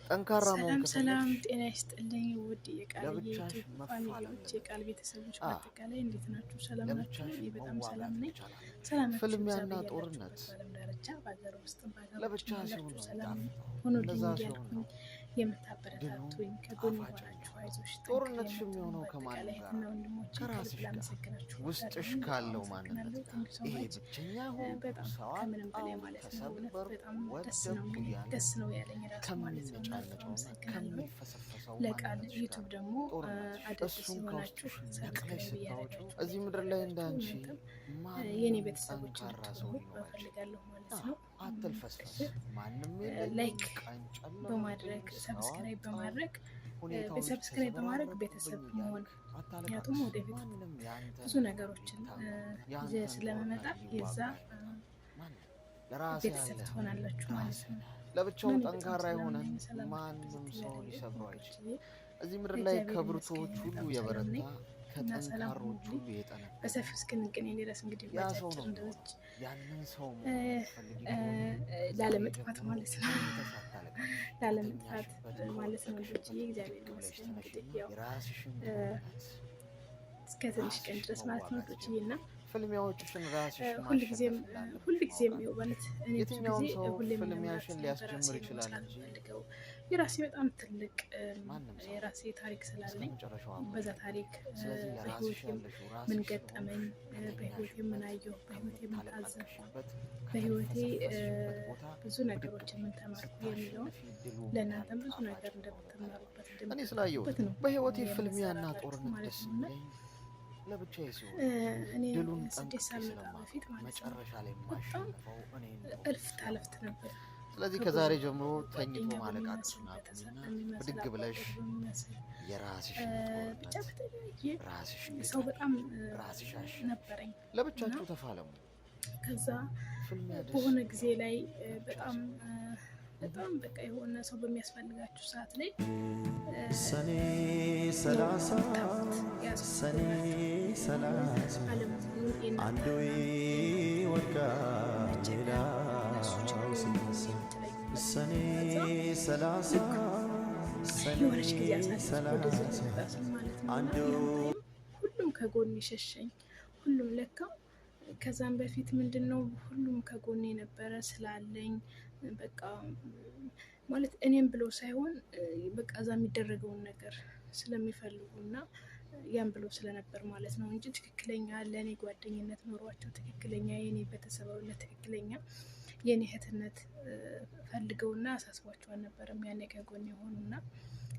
ጠንካራ መሆን ሰላም ጤና ይስጥልኝ ውድ የቃል ለብቻሽ የዩቲዩብ መፋለም ፋሚሊዎች የቃል ቤተሰቦች አ በአጠቃላይ እንዴት ናችሁ? ሰላም ናችሁ? ለብቻሽ እኔ በጣም ሰላም መዋጋት ነኝ። ይቻላል። ሰላማችሁ ይብዛ ፍልሚያና በያላችሁበት ጦርነት በዓለም ዳርቻ በሀገር ውስጥም በሀገር ውጭም ለብቻ ሲሆን ያላችሁ ነው ሰላም የሚጣፍጠው። ሆኖልኝ እንደዛ ሲሆን እያልኩኝ ነው ድሉ የምታበረታቱኝ ከጎን ጣፋጭ የሆናችሁ የሚሆነው። አይዞሽ ጠንክሪ ጦርነትሽ የምትሉኝ የሚሆነው ከማንም በአጠቃላይ ጋር እህትና ወንድሞቼ ከልብ ከራስሽ ጋር ላመሰግናችሁ ውስጥሽ እወዳለሁ። በጣም ካለው ማንነት አመሰግናለሁ። ጋር። ቴንክ ሶ ይሄ ማች ብቸኛ ሆንኩ፣ በጣም ሰው ከምንም በላይ አጣሁ፣ ማለት ነው። እውነት ተሰበርኩ፣ በጣም ደስ ነው ወደቅኩ የሚለኝ እያለ ደስ ነው ያለኝ ራሱ ማለት ነው። እና በጣም ከሚነጫነጨውና አመሰግናለሁ። ከሚፈሰፈሰው ለቃል ማንነትሽ ዩቱብ ጋር ደግሞ ጦርነትሽ አዳዲስ እሱን የሆናችሁ ከውስጥሽ ነቅለሽ ሰብስክራይብ ስታወጪው እያደረጋችሁ እዚህ ምድር ላይ እንዳንቺ የኔ ማንም ቤተሰቦች ጠንካራ ሰው እንድትሆኑ ሊኖር አይችልም። እፈልጋለሁ ማለት ነው። አትልፈስፈስ፣ ማንም የለኝም፣ ላይክ ቀን ጨለመብኝ፣ በማድረግ ሰው ሰብስክራይብ አጣሁ፣ በማድረግ ሁኔታዎች በሰብስክራይብ በማድረግ ቤተሰብ ተዘበራረቁብኝ መሆን እያልክ አታለቃቅስ። ምክንያቱም ወደፊት ማንም ያንተን ብዙ ነገሮችን ይዘ ያንተን ስለመመጣ ጦርነት የዛ ሊዋጋ አይመጣም። ማንም ለራስህ ቤተሰብ ያለህ ትሆናላችሁ ማለት ራስህ ነው። ነህ። ለብቻው እኔ በጣም ጠንካራ ሰላም የሆነን ነኝ። ሰላማችሁ ማንም ብዝት ሰው ይበልልኝ ሊሰብረው አይችልም። ወዳጆቼ። እዚህ ምድር ላይ እግዚአብሔር ከብርቱዎች ይመስገን ሁሉ በጣም ሰላም የበረታ ነኝ እና ሰላም ከጠንካሮች ሁኑልኝ። ሁሉ የጠነከረ በሰፊው እስክንገናኝ ድረስ እንግዲህ ያ ሰው ባጫጭር ነው እንደዚች ያንን ሰው መሆን የምትፈልጊ ከሆነ ላለመጥፋት ማለት ነው ተኝተሽ አታለቅሽ። ላለመጥፋት በተኛሽበት ማለት ነው ልጆች በወደቅሽበት እግዚአብሔር ብድግ ብለሽ ይመስገን እንግዲህ ተነሽና ያው የራስሽን ጦርነት እስከ ትንሽ ቀን ድረስ ማለት ነው ልጆች እና ፍልሚያዎችሽን ራስሽ ሁልጊዜም ያው ማለት እኔ ብዙ የትኛውም ጊዜ ሰው ሁሌም ፍልሚያሽን እንደምላችሁ ሊያስጀምር በራሴ ነው ይችላል መስራት እንጂ የምፈልገው የራሴ በጣም ትልቅ ማንም ሰው የራሴ ታሪክ እስከ ስላለኝ መጨረሻው በዛ አብሮሽ ታሪክ ስለዚህ ለራስሽ በህይወቴም ያለሽው ምን ራስሽ ገጠመኝ፣ ስለሆንሽ በህይወቴ ምን አየሁ፣ በህይወቴ ምን ታዘብኩ፣ ከተለቃቀሽበት በህይወቴ ከተፈሰፈስሽበት ቦታ ብዙ ነገሮችን ምን ተማርኩ የሚለውን ስታሸንፊ ድሉ ለእናንተም ብዙ ጣፋጭ ነገር ሆኖ እንደምትማሩበት እኔ ስላየሁት እንደምትበት ነው በህይወቴ ፍልሚያና የምሰራላችሁ ጦርነት ማለት ደስ ነው እና የሚለኝ ለብቻዬ ሲሆን እኔ ድሉን ስደት ጠንቅቄ ሳልመጣ ስለማውቅ በፊት ማለት ነው መጨረሻ ላይ በጣም የማሸንፈው እኔ እንደሆነ እልፍ ታለፍት ነበር። ስለዚህ ከብዙ ከዛሬ ጀምሮ ተኝቶ ጓደኛ ማለቃቀሱን በሚመስል አቁሚና ቤተሰብ በሚመስል ብድግ ብለሽ አባት በሚመስል የራስሽን ብቻ ጦርነት በተለያየ ራስሽ ሰው ግጠሚ፣ በጣም ራስሽ አሸንፊ። ነበረኝ። ለብቻችሁ ተፋለሙ። ከዛ ፍልሚያ ደስ በሆነ ጊዜ ላይ ብቻ በጣም ሲሆን በጣም በቃ የሆነ ሰው በሚያስፈልጋችሁ ሰዓት ላይ ሰኔ 30 ሰኔ 30 አንዱ ይወድቃል ሌላው ሲነሳ ሰኔ 30 ሰኔ የሆነች ጊዜ አሳልፍ ወደዚህ 30 መጣ ስል ማለት ነው። አንዱ ሁሉም ከጎን የሸሸኝ ሁሉም ለካ ከዛም በፊት ምንድን ነው ሁሉም ከጎኔ ነበረ ስላለኝ በቃ ማለት እኔም ብሎ ሳይሆን በቃ እዛ የሚደረገውን ነገር ስለሚፈልጉ እና ያን ብሎ ስለነበር ማለት ነው እንጂ ትክክለኛ ለእኔ ጓደኝነት ኖሯቸው ትክክለኛ የኔ ቤተሰባዊነት ትክክለኛ የኔ እህትነት ፈልገውና አሳስቧቸው አልነበረም ያኔ ከጎን የሆኑና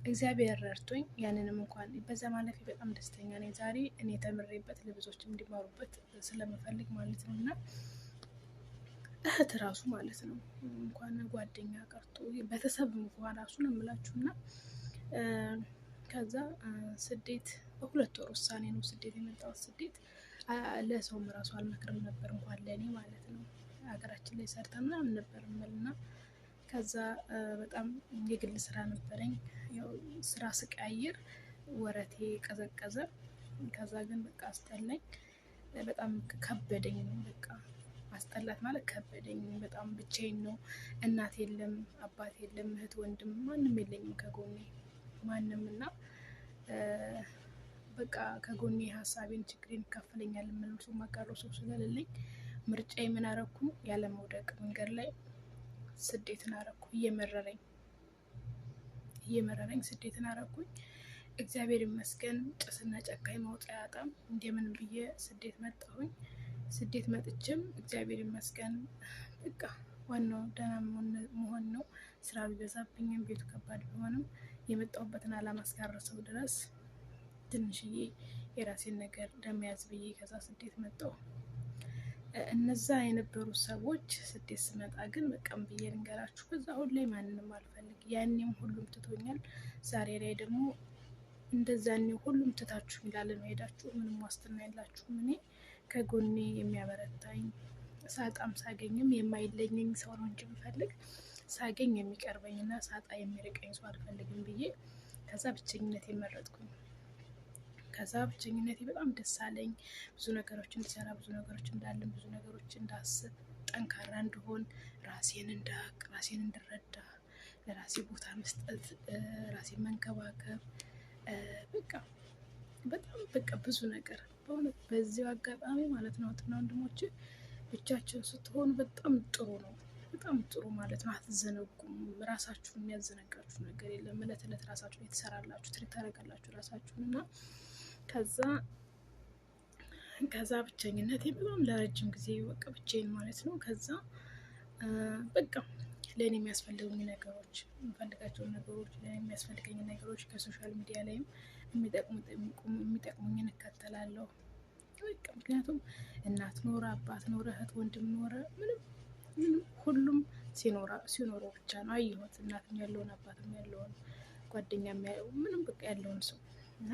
እግዚአብሔር ረድቶኝ ያንንም እንኳን በዛ ማለፌ በጣም ደስተኛ ነኝ። ዛሬ እኔ ተምሬበት ለብዙዎች እንዲማሩበት ስለምፈልግ ማለት ነው እና እህት ራሱ ማለት ነው እንኳን ጓደኛ ቀርቶ ቤተሰብ እንኳን ራሱ ነው የምላችሁ እና ከዛ ስደት በሁለት ወር ውሳኔ ነው ስደት የመጣሁት። ስደት ለሰውም ራሱ አልመክርም ነበር እንኳን ለእኔ ማለት ነው ሀገራችን ላይ ሰርተን ምናምን ነበር እና ከዛ በጣም የግል ስራ ነበረኝ። ያው ስራ ስቀያይር ወረቴ ቀዘቀዘ። ከዛ ግን በቃ አስጠላኝ፣ በጣም ከበደኝ። በቃ ማስጠላት ማለት ከበደኝ በጣም። ብቻዬን ነው፣ እናት የለም፣ አባት የለም፣ እህት ወንድም ማንም የለኝም ከጎኔ ማንም እና በቃ ከጎኔ ሀሳቤን ችግሬን ይካፈለኛል የምለው ሰው ማጋረው ሰው ስለሌለኝ ምርጫዬ ምን አረኩኝ? ያለ መውደቅ መንገድ ላይ ስደትን አረኩ። እየመረረኝ ስደትን አረኩኝ። እግዚአብሔር ይመስገን ጭስና ጨካኝ መውጫ አያጣም። እንደምን ብዬ ስደት መጣሁኝ። ስደት መጥቼም እግዚአብሔር ይመስገን በቃ ዋናው ደህና መሆን ነው። ስራ ቢበዛብኝም ቤቱ ከባድ ቢሆንም የመጣሁበትን አላማ እስካረሰው ድረስ ትንሽዬ የራሴን ነገር ለመያዝ ብዬ ከዛ ስደት መጣሁ። እነዛ የነበሩ ሰዎች ስደት ስመጣ ግን በቃም ብዬ ልንገራችሁ፣ ከዛ አሁን ላይ ማንንም አልፈልግ። ያኔም ሁሉም ትቶኛል። ዛሬ ላይ ደግሞ እንደዛኔ ሁሉም ትታችሁ ይላል ነው ሄዳችሁ፣ ምንም ዋስትና የላችሁም። እኔ ከጎኔ የሚያበረታኝ ሳጣም ሳገኝም የማይለኘኝ ሰው ነው እንጂ ብፈልግ ሳገኝ የሚቀርበኝና ሳጣ የሚርቀኝ ሰው አልፈልግም ብዬ ከዛ ብቸኝነት የመረጥኩኝ። ከዛ ብቸኝነቴ በጣም ደስ አለኝ። ብዙ ነገሮች እንድሰራ፣ ብዙ ነገሮች እንዳለን፣ ብዙ ነገሮች እንዳስብ፣ ጠንካራ እንድሆን፣ ራሴን እንዳቅ፣ ራሴን እንድረዳ፣ ለራሴ ቦታ መስጠት፣ ራሴን መንከባከብ፣ በቃ በጣም በቃ ብዙ ነገር በእውነት በዚሁ አጋጣሚ ማለት ነው እህትና ወንድሞቼ ብቻቸውን ስትሆኑ በጣም ጥሩ ነው። በጣም ጥሩ ማለት ነው። አትዘነጉም። ራሳችሁን የሚያዘነጋችሁ ነገር የለም። እለት እለት ራሳችሁን የተሰራላችሁ ትሪት ታደርጋላችሁ ራሳችሁን እና ከዛ ብቸኝነቴ በጣም ለረጅም ጊዜ በቃ ብቻዬን ማለት ነው። ከዛ በቃ ለእኔ የሚያስፈልጉኝ ነገሮች የምፈልጋቸውን ነገሮች ለእኔ የሚያስፈልገኝ ነገሮች ከሶሻል ሚዲያ ላይም የሚጠቅሙኝን እከተላለሁ። በቃ ምክንያቱም እናት ኖረ አባት ኖረ እህት ወንድም ኖረ ምንም ሁሉም ሲኖረው ብቻ ነው አየሁት። እናትም ያለውን አባትም ያለውን ጓደኛም ያለው ምንም በቃ ያለውን ሰው እና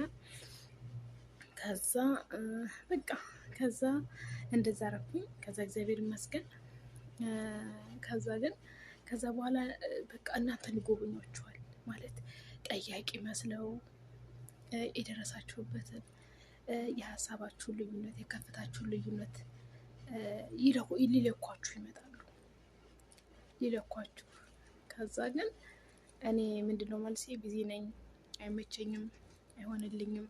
ከዛ እንደዛ አረኩኝ። ከዛ እግዚአብሔር ይመስገን። ከዛ በኋላ በቃ እናንተን ይጎበኟችኋል ማለት ጠያቂ መስለው የደረሳችሁበትን የሀሳባችሁን ልዩነት የከፍታችሁን ልዩነት ሊለኳችሁ ይመጣሉ። ከዛ ግን እኔ ምንድነው መልሴ ቢዚ ነኝ፣ አይመቸኝም፣ አይሆንልኝም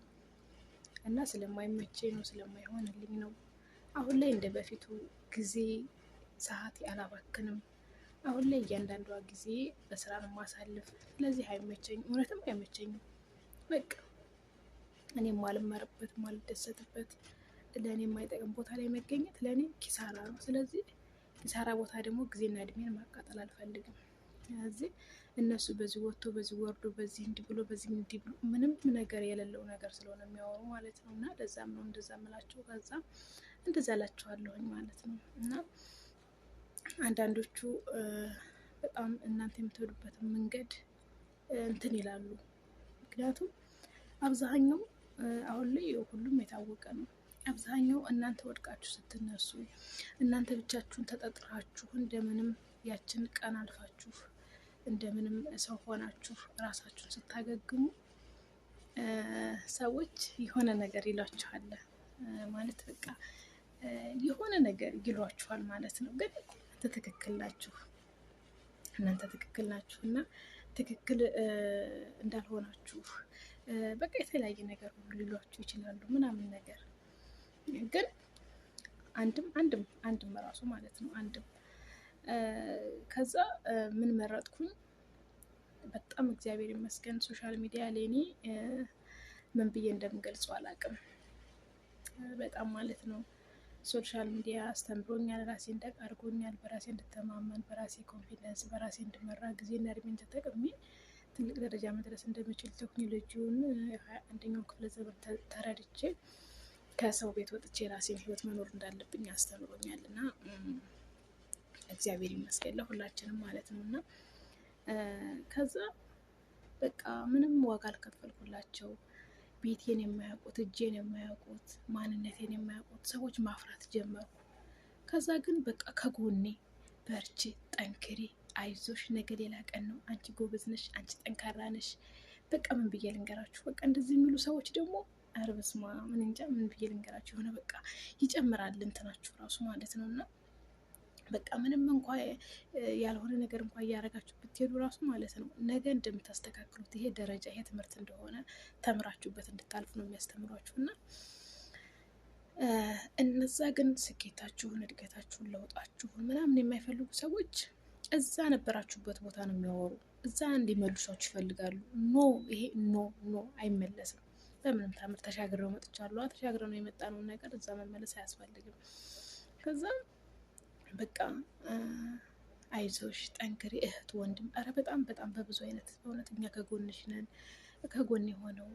እና ስለማይመቸኝ ነው ስለማይሆንልኝ ነው። አሁን ላይ እንደ በፊቱ ጊዜ ሰዓት አላባክንም። አሁን ላይ እያንዳንዷ ጊዜ በስራ ነው ማሳልፍ። ስለዚህ አይመቸኝም፣ እውነትም አይመቸኝም። በቃ እኔ ማልመርበት ማልደሰትበት ለእኔ የማይጠቅም ቦታ ላይ መገኘት ለእኔ ኪሳራ ነው። ስለዚህ ኪሳራ ቦታ ደግሞ ጊዜና እድሜን ማቃጠል አልፈልግም። ስለዚህ እነሱ በዚህ ወጥቶ በዚህ ወርዶ በዚህ እንዲህ ብሎ በዚህ እንዲህ ብሎ ምንም ነገር የሌለው ነገር ስለሆነ የሚያወሩ ማለት ነው። እና ለዛም ነው እንደዛ ምላቸው። ከዛ እንደዛ ላቸዋለሁኝ ማለት ነው። እና አንዳንዶቹ በጣም እናንተ የምትሄዱበትን መንገድ እንትን ይላሉ። ምክንያቱም አብዛኛው አሁን ላይ ሁሉም የታወቀ ነው። አብዛኛው እናንተ ወድቃችሁ ስትነሱ፣ እናንተ ብቻችሁን ተጠጥራችሁ እንደምንም ያችን ቀን አልፋችሁ እንደምንም ሰው ሆናችሁ ራሳችሁን ስታገግሙ ሰዎች የሆነ ነገር ይሏችኋል ማለት በቃ የሆነ ነገር ይሏችኋል ማለት ነው። ግን እናንተ ትክክል ናችሁ እና ትክክል እንዳልሆናችሁ በቃ የተለያየ ነገር ሁሉ ሊሏችሁ ይችላሉ ምናምን ነገር ግን አንድም ራሱ ማለት ነው አንድም ከዛ ምን መረጥኩኝ? በጣም እግዚአብሔር ይመስገን ሶሻል ሚዲያ ለኔ ምን ብዬ እንደምገልጸው አላውቅም። በጣም ማለት ነው ሶሻል ሚዲያ አስተምሮኛል፣ ራሴ እንዳውቅ አድርጎኛል፣ በራሴ እንድተማመን፣ በራሴ ኮንፊደንስ፣ በራሴ እንድመራ ጊዜና እድሜን ተጠቅሜ ትልቅ ደረጃ መድረስ እንደምችል ቴክኖሎጂውን 21ኛው ክፍለ ዘመን ተረድቼ ከሰው ቤት ወጥቼ ራሴን ህይወት መኖር እንዳለብኝ አስተምሮኛል እና እግዚአብሔር ይመስገን ለሁላችንም ማለት ነው። እና ከዛ በቃ ምንም ዋጋ አልከፈልኩላቸው። ቤቴን የማያውቁት፣ እጄን የማያውቁት፣ ማንነቴን የማያውቁት ሰዎች ማፍራት ጀመርኩ። ከዛ ግን በቃ ከጎኔ በርቺ፣ ጠንክሪ፣ አይዞሽ፣ ነገ ሌላ ቀን ነው፣ አንቺ ጎበዝ ነሽ፣ አንቺ ጠንካራ ነሽ። በቃ ምን ብዬ ልንገራችሁ? በቃ እንደዚህ የሚሉ ሰዎች ደግሞ ኧረ በስመ አብ ምን እንጃ ምን ብዬ ልንገራችሁ? የሆነ በቃ ይጨምራል እንትናችሁ ራሱ ማለት ነው። እና በቃ ምንም እንኳ ያልሆነ ነገር እንኳ እያደረጋችሁ ብትሄዱ ራሱ ማለት ነው ነገ እንደምታስተካክሉት ይሄ ደረጃ ይሄ ትምህርት እንደሆነ ተምራችሁበት እንድታልፉ ነው የሚያስተምሯችሁ። እና እነዛ ግን ስኬታችሁን፣ እድገታችሁን፣ ለውጣችሁን ምናምን የማይፈልጉ ሰዎች እዛ ነበራችሁበት ቦታ ነው የሚያወሩ። እዛ እንዲመልሷችሁ ይፈልጋሉ። ይሄ ኖ አይመለስም። በምንም ታምር ተሻግረው መጥቻለሁ። ተሻግረው ነው የመጣነውን ነገር እዛ መመለስ አያስፈልግም። ከዛ በቃ አይዞሽ፣ ጠንክሪ እህት ወንድም፣ ኧረ በጣም በብዙ አይነት በእውነት እኛ ከጎንሽ ነን። ከጎን የሆነው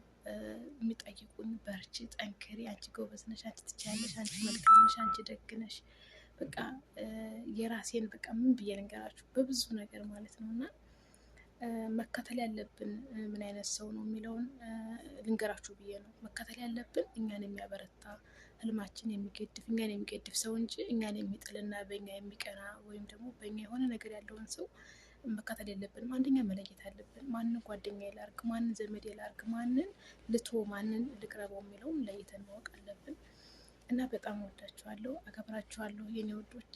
የሚጠይቁኝ በርቺ፣ ጠንክሪ፣ አንቺ ጎበዝ ነሽ፣ አንቺ ትችያለሽ፣ አንቺ መልካም ነሽ፣ አንቺ ደግ ነሽ። በቃ የራሴን በቃ ምን ብዬ ልንገራችሁ በብዙ ነገር ማለት ነው። እና መከተል ያለብን ምን አይነት ሰው ነው የሚለውን ልንገራችሁ ብዬ ነው። መከተል ያለብን እኛን የሚያበረታ ህልማችን የሚገድፍ እኛን የሚገድፍ ሰው እንጂ እኛን የሚጥልና በእኛ የሚቀና ወይም ደግሞ በእኛ የሆነ ነገር ያለውን ሰው መከተል የለብንም። አንደኛ መለየት አለብን። ማንን ጓደኛ ላርግ፣ ማንን ዘመድ ላርግ፣ ማንን ልቶ ማንን ልቅረበው የሚለውን ለይተን ማወቅ አለብን። እና በጣም ወዳችኋለሁ፣ አከብራችኋለሁ የኔ ወዶች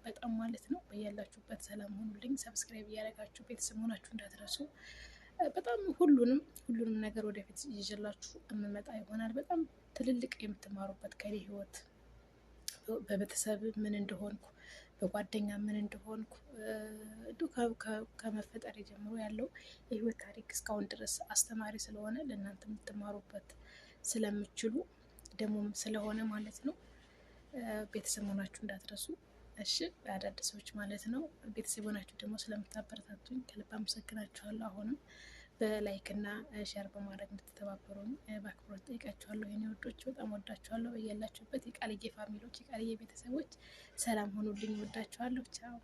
በጣም ማለት ነው። በያላችሁበት ሰላም ሆኑልኝ። ሰብስክራይብ እያደረጋችሁ ቤተሰብ ሆናችሁ እንዳትረሱ። በጣም ሁሉንም ነገር ወደፊት ይዤላችሁ የምመጣ ይሆናል። በጣም ትልልቅ የምትማሩበት ከኔ ህይወት በቤተሰብ ምን እንደሆንኩ በጓደኛ ምን እንደሆንኩ ከመፈጠር ጀምሮ ያለው የህይወት ታሪክ እስካሁን ድረስ አስተማሪ ስለሆነ ለእናንተ የምትማሩበት ስለምችሉ ደግሞም ስለሆነ ማለት ነው ቤተሰብ ሆናችሁ እንዳትረሱ። እሺ አዳዲስ ሰዎች ማለት ነው ቤተሰብ ሆናችሁ ደግሞ ስለምታበረታቱኝ ከልብ አመሰግናችኋለሁ። አሁንም በላይክ እና ሼር በማድረግ እንድትተባበሩኝ በአክብሮት ጠይቃችኋለሁ። የኔ ወዶች በጣም ወዳችኋለሁ። ያላችሁበት የቃልዬ ፋሚሊዎች የቃልዬ ቤተሰቦች ሰላም ሆኑልኝ። ወዳችኋለሁ። ቻው